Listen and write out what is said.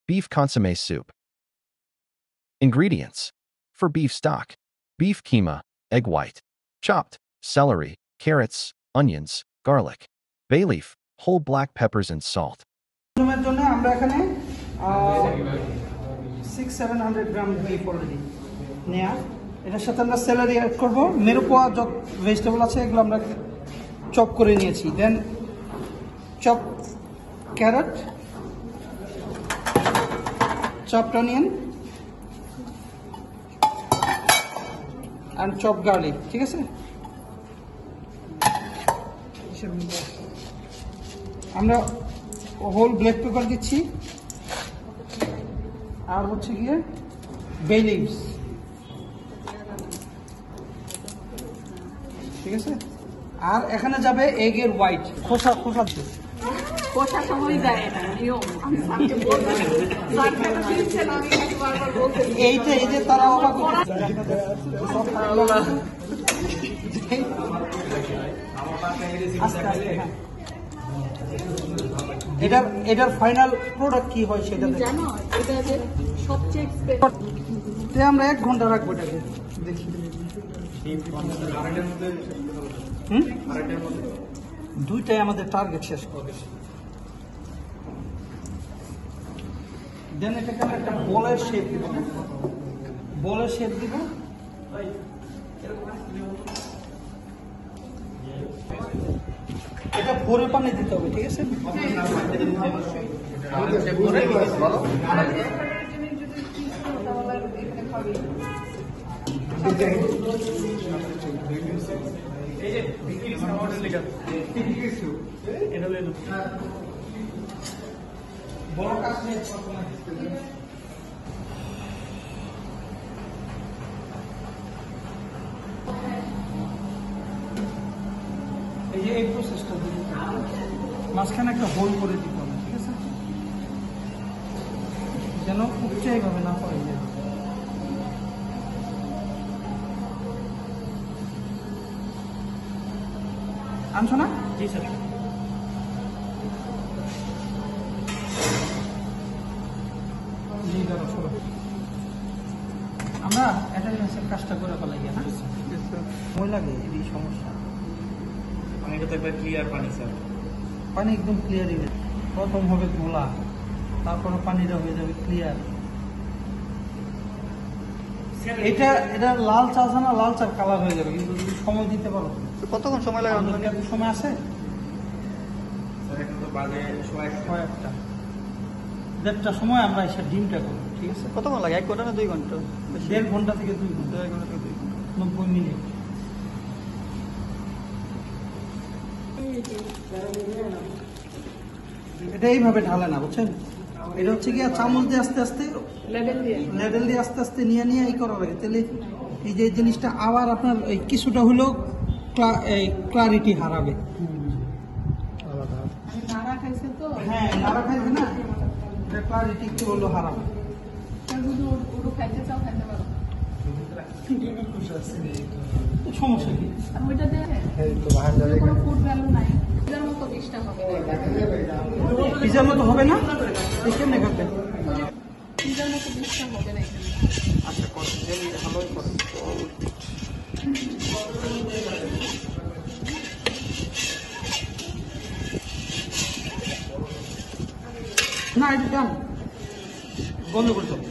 Beef consommé soup. Ingredients. For beef stock: beef keema, egg white, chopped, celery, carrots, onions, garlic, bay leaf, whole black peppers and salt. প্রথমের জন্য আমরা এখানে 600-700 গ্রাম beef already নেয়া। এটার সাথে আমরা salary add করব, মেরু পোয়া যত ভেজিটেবল আছে এগুলো আমরা চপ করে নিয়েছি। Then chop carrot, chopped onion and chop garlic, ঠিক আছে। আমরা হোল ব্ল্যাক পেপার দিচ্ছি, আর হচ্ছে গিয়ে বে লিভস, ঠিক আছে। আর এখানে যাবে এগের হোয়াইট, খোসা সময় যায় না, এইটা এই যে তারা অবাক এটার ফাইনাল প্রোডাক্ট কি হয় সেটা জানো। এটা যে সবচেয়ে আমরা 1 ঘন্টা রাখবো এটাকে, দেখি। দুইটাই আমাদের টার্গেট শেষ করবে। দেন এটাকে আমরা একটা বলের শেপ দিব, বলের শেপ দিব। এটা ভরে পানি দিতে হবে, ঠিক আছে। বড় কাজ নেই, এই যে এই প্রসেসটা মাঝখানে একটা হোল করে দিতে হবে, ঠিক আছে, যেন উচ্চাই ভাবে না পড়ে যায়। আনছো না? জি স্যার। জি দাদা, শোনো, আমরা অ্যাটেন্ডেন্সের কাজটা করে ফেলাই, হ্যাঁ সময় লাগে, এই সমস্যা। পানিটা তো একবার ক্লিয়ার পানি স্যার, পানি একদম ক্লিয়ারই, প্রথম হবে ঘোলা, তারপরে পানিটা হয়ে যাবে ক্লিয়ার। এটা লাল চা আছে না, লাল চার কালার হয়ে যাবে, কিন্তু যদি সময় দিতে পারো। কতক্ষণ সময় লাগে? সময় আছে স্যার, এখন তো বাজে 1:30। 1:30 সময় আমরা এসে ডিমটা করবো, ঠিক আছে। কতক্ষণ লাগে? 1 ঘন্টা না 2 ঘন্টা? 1.5 ঘন্টা থেকে 2 ঘন্টা, 1 ঘন্টা থেকে 2 ঘন্টা, 90 মিনিট। এটা এইভাবে ঢালে না, বুঝছেন। এটা হচ্ছে কি চামচ দিয়ে আস্তে আস্তে, লেডেল দিয়ে আস্তে আস্তে নিয়ে নিয়ে এই করা লাগে, তাহলে এই যে জিনিসটা আবার আপনার এই কিছুটা হলেও ক্লারিটি হারাবে। হ্যাঁ, নাড়া খাইবে না, ক্লারিটি একটু হলেও হারাবে। সমস্যা কি? পিজার মতো হবে না, কেমনে করবেন? আচ্ছা, ভালোই করেন। না, এটা ডান, বন্ধ করতে হবে।